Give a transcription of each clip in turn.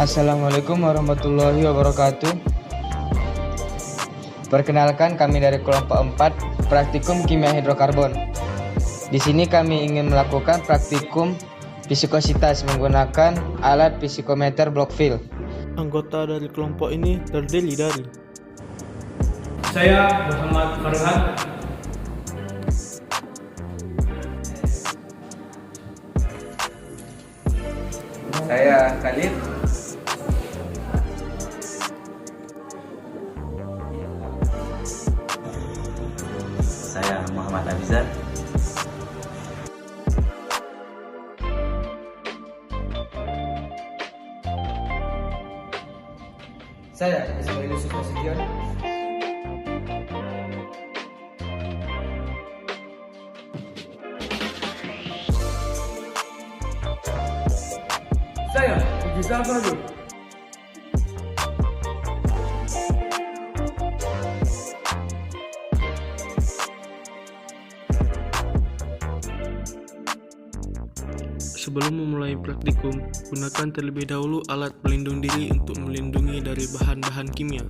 Assalamualaikum warahmatullahi wabarakatuh. Perkenalkan, kami dari kelompok 4 Praktikum Kimia Hidrokarbon. Di sini kami ingin melakukan praktikum fisikositas menggunakan alat fisikometer Blockfield. Anggota dari kelompok ini terdiri dari saya Muhammad Farhan, saya Khalid, saya Muhammad Abizar, Saya Ismail Yusuf Nasution. saya Ujizal Fadul. Sebelum memulai praktikum, gunakan terlebih dahulu alat pelindung diri untuk melindungi dari bahan-bahan kimia.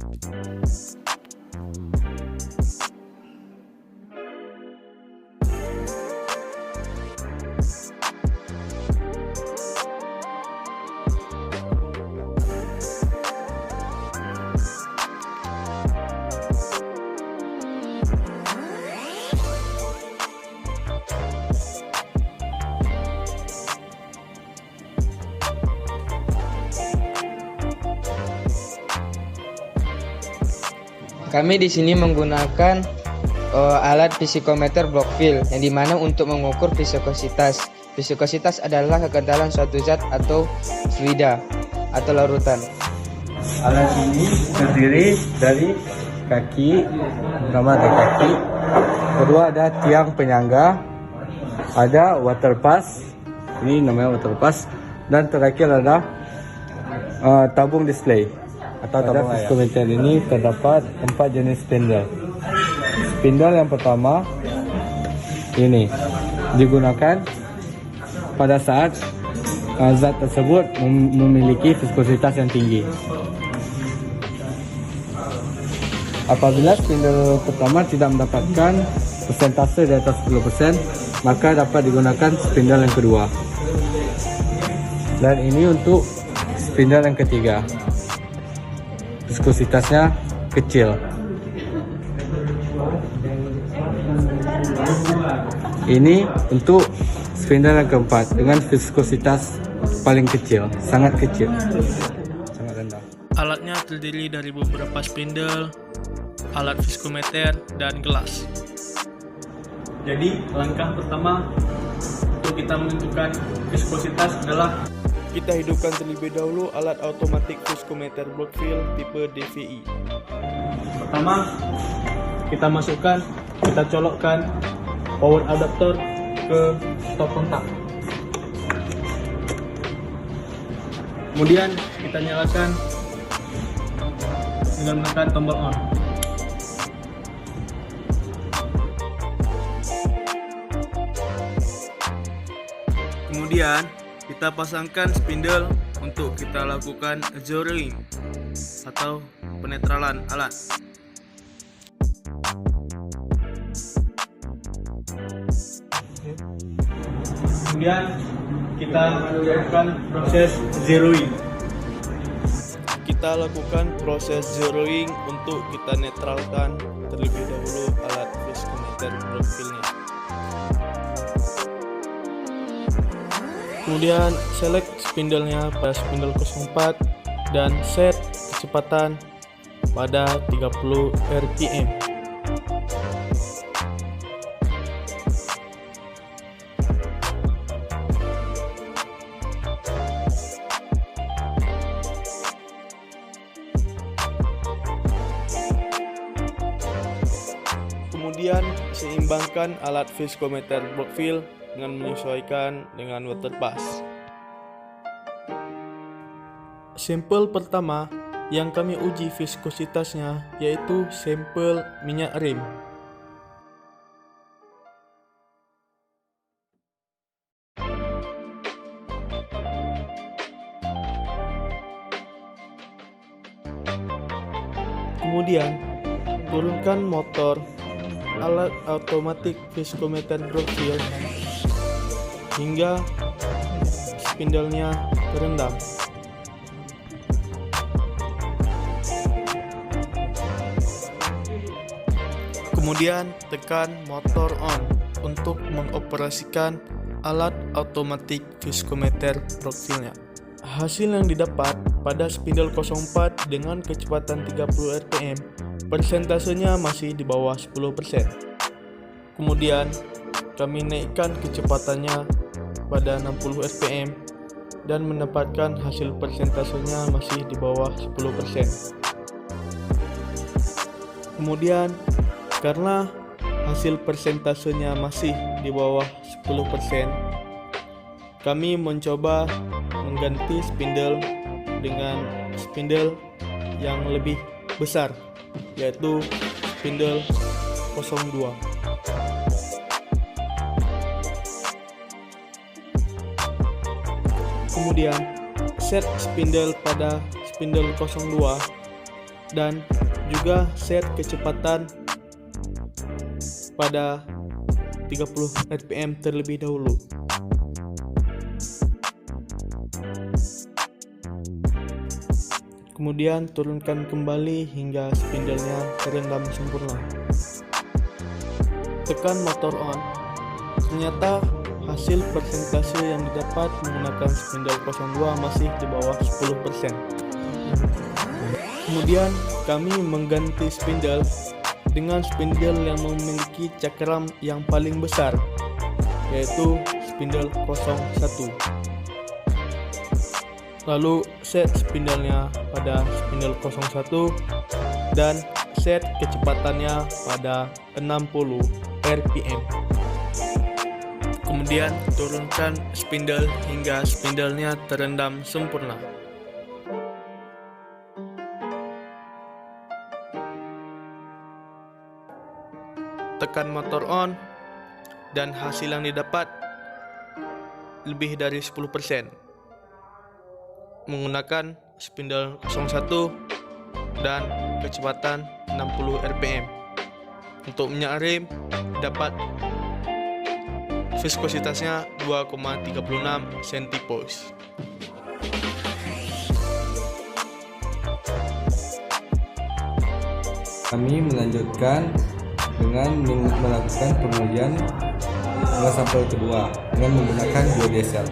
Kami di sini menggunakan alat fisikometer Blockfield, yang dimana untuk mengukur viskositas. Viskositas adalah kekentalan suatu zat atau fluida atau larutan. alat ini terdiri dari kaki, pertama ada kaki, kedua ada tiang penyangga, ada water pass, ini namanya water pass, dan terakhir ada tabung display. Pada fiskometer ini terdapat 4 jenis spindle. Spindle yang pertama ini digunakan pada saat zat tersebut memiliki viskositas yang tinggi. Apabila spindle pertama tidak mendapatkan persentase di atas 10%, maka dapat digunakan spindle yang kedua. Dan ini untuk spindle yang ketiga. Viskositasnya kecil. Ini untuk spindle yang keempat dengan viskositas paling kecil, sangat kecil, sangat rendah. Alatnya terdiri dari beberapa spindle, alat fiskometer, dan gelas. Jadi langkah pertama untuk kita menentukan viskositas adalah Kita hidupkan terlebih dahulu alat automatic fiskometer Blockfield tipe DVI. pertama kita masukkan, kita colokkan power adapter ke stop kontak. Kemudian kita nyalakan dengan menekan tombol on. Kemudian kita pasangkan spindle untuk kita lakukan zeroing atau penetralan alat. Kemudian kita lakukan proses zeroing. Kita lakukan proses zeroing untuk kita netralkan terlebih dahulu alat fiskometer Blockfield-nya. Kemudian select spindle-nya pada spindle 04 dan set kecepatan pada 30 rpm. Kemudian seimbangkan alat fiskometer Blockfield dengan menyesuaikan dengan water pass. Sampel pertama yang kami uji viskositasnya yaitu sampel minyak rem. Kemudian, turunkan motor alat otomatik viskometer Brockville hingga spindlenya terendam. Kemudian tekan motor on untuk mengoperasikan alat otomatik viskometer Brockville-nya. Hasil yang didapat pada spindle 04 dengan kecepatan 30 rpm, persentasenya masih di bawah 10%. Kemudian kami naikkan kecepatannya pada 60 rpm dan mendapatkan hasil persentasenya masih di bawah 10%. Kemudian karena hasil persentasenya masih di bawah 10%, kami mencoba mengganti spindle dengan spindle yang lebih besar, yaitu spindle 02. Kemudian set spindle pada spindle 02 dan juga set kecepatan pada 30 rpm terlebih dahulu. Kemudian turunkan kembali hingga spindlenya terendam sempurna. Tekan motor on. Ternyata hasil persentase yang didapat menggunakan spindle 02 masih di bawah 10%. Kemudian kami mengganti spindle dengan spindle yang memiliki cakram yang paling besar, yaitu spindle 01. Lalu set spindlenya pada spindle 01 dan set kecepatannya pada 60 rpm. Kemudian turunkan spindle hingga spindlenya terendam sempurna. Tekan motor on dan hasil yang didapat lebih dari 10% menggunakan spindle 01 dan kecepatan 60 rpm. Untuk minyak rem dapat viskositasnya 2,36 centipoise. Kami melanjutkan dengan melakukan pengujian pada sampel kedua dengan menggunakan biodiesel.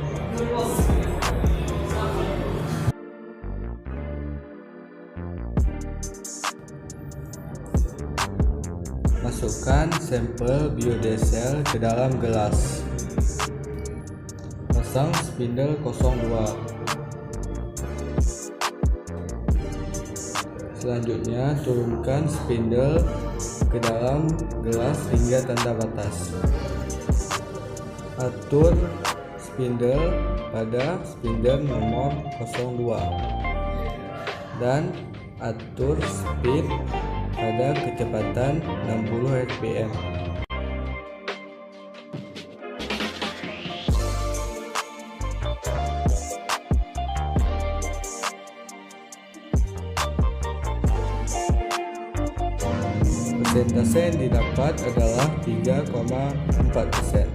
Masukkan sampel biodiesel ke dalam gelas. Pasang spindle 02. Selanjutnya turunkan spindle ke dalam gelas hingga tanda batas. Atur spindle pada spindle nomor 02 dan atur speed pada kecepatan 60 rpm. Persentase yang didapat adalah 3,4%.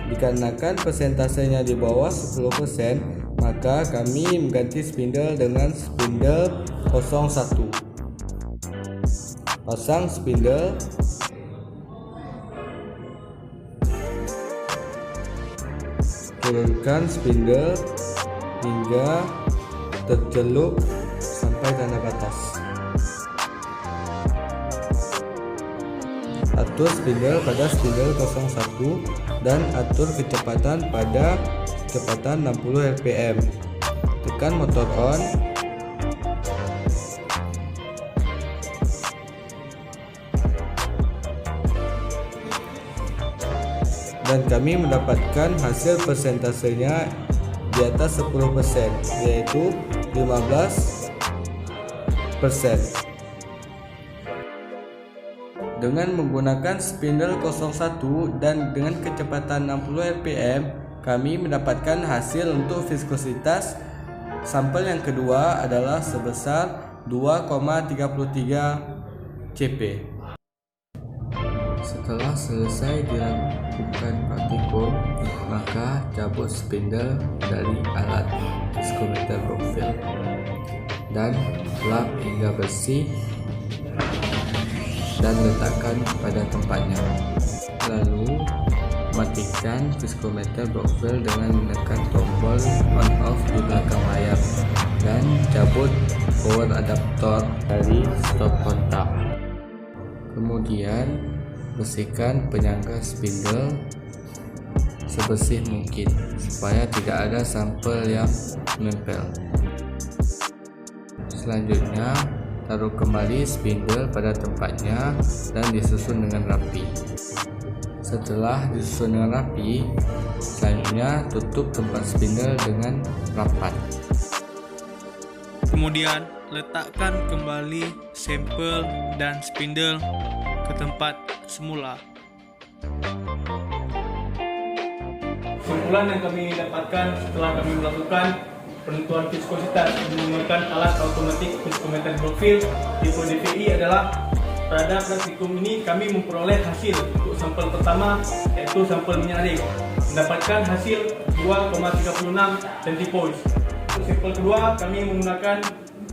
Dikarenakan persentasenya di bawah 10%, maka kami mengganti spindle dengan spindle 01. Pasang spindle, turunkan spindle hingga tercelup sampai tanda batas. Atur spindle pada spindle 01 dan atur kecepatan pada kecepatan 60 rpm. Tekan motor on. Dan kami mendapatkan hasil persentasenya di atas 10%, yaitu 15%. Dengan menggunakan spindle 01 dan dengan kecepatan 60 rpm, kami mendapatkan hasil untuk viskositas sampel yang kedua adalah sebesar 2,33 CP. Setelah selesai dilakukan praktikum, maka cabut spindle dari alat viskometer Brockfield dan lap hingga bersih dan letakkan pada tempatnya. Lalu matikan viskometer Brockfield dengan menekan tombol on off di belakang layar dan cabut power adaptor dari stop kontak. Kemudian bersihkan penyangga spindle sebersih mungkin supaya tidak ada sampel yang menempel. Selanjutnya, taruh kembali spindle pada tempatnya dan disusun dengan rapi. Setelah disusun dengan rapi, selanjutnya tutup tempat spindle dengan rapat. Kemudian letakkan kembali sampel dan spindle ke tempat semula. Kesimpulan yang kami dapatkan setelah kami melakukan penentuan viskositas menggunakan alat otomatik viskometer Brockfield tipe DVI adalah pada praktikum ini kami memperoleh hasil untuk sampel pertama, yaitu sampel minyak ring, mendapatkan hasil 2,36 centipoise. Untuk sampel kedua kami menggunakan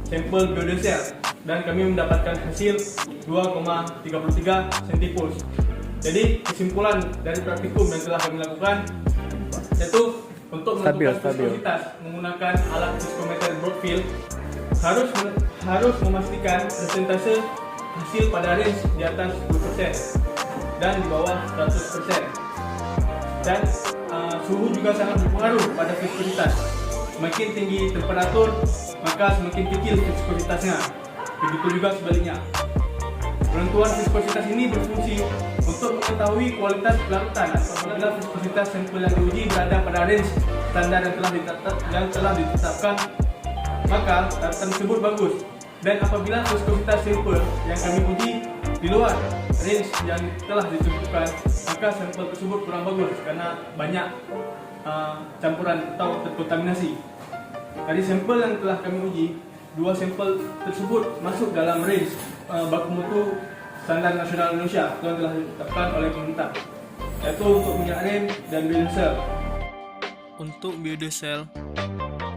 sampel biodiesel dan kami mendapatkan hasil 2,33 centipoise. Jadi kesimpulan dari praktikum yang telah kami lakukan yaitu untuk menentukan viskositas menggunakan alat viskometer Brockfield harus memastikan persentase hasil pada range di atas 10% dan di bawah 100%. Dan suhu juga sangat berpengaruh pada viskositas. Semakin tinggi temperatur, maka semakin kecil viskositasnya. Begitu juga sebaliknya. Penentuan viskositas ini berfungsi untuk mengetahui kualitas pelarutan apabila viskositas sampel yang diuji berada pada range standar yang telah ditetapkan, maka larutan tersebut bagus. Dan apabila viskositas sampel yang kami uji di luar range yang telah ditentukan, maka sampel tersebut kurang bagus karena banyak campuran atau terkontaminasi. Dari sampel yang telah kami uji, 2 sampel tersebut masuk dalam range baku mutu standar nasional Indonesia yang telah ditetapkan oleh pemerintah, yaitu untuk minyak rem dan biodiesel. Untuk biodiesel,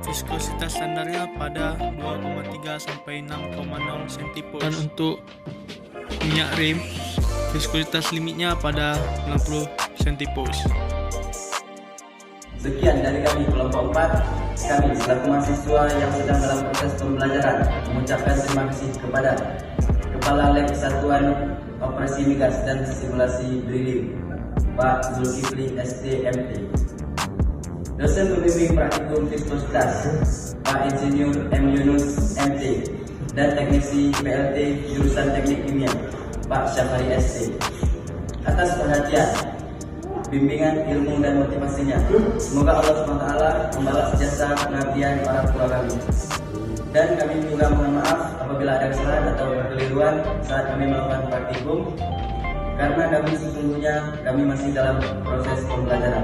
viskositas standarnya pada 2,3 sampai 6,0 centipoise. Dan untuk minyak rem, viskositas limitnya pada 60 centipoise. Sekian dari kami kelompok 4. Kami selaku mahasiswa yang sedang dalam proses pembelajaran mengucapkan terima kasih kepada Kepala Lab Satuan Operasi Migas dan Simulasi Drilling, Pak Zulkifli STMT. Dosen pembimbing praktikum viskositas, Pak Insinyur M. Yunus MT, dan teknisi PLT jurusan Teknik Kimia, Pak Syafari ST. Atas perhatian, bimbingan ilmu dan motivasinya, semoga Allah SWT membalas jasa pengabdian para tua kami. Dan kami juga mohon maaf apabila ada kesalahan atau kekeliruan saat kami melakukan praktikum, karena kami sesungguhnya masih dalam proses pembelajaran.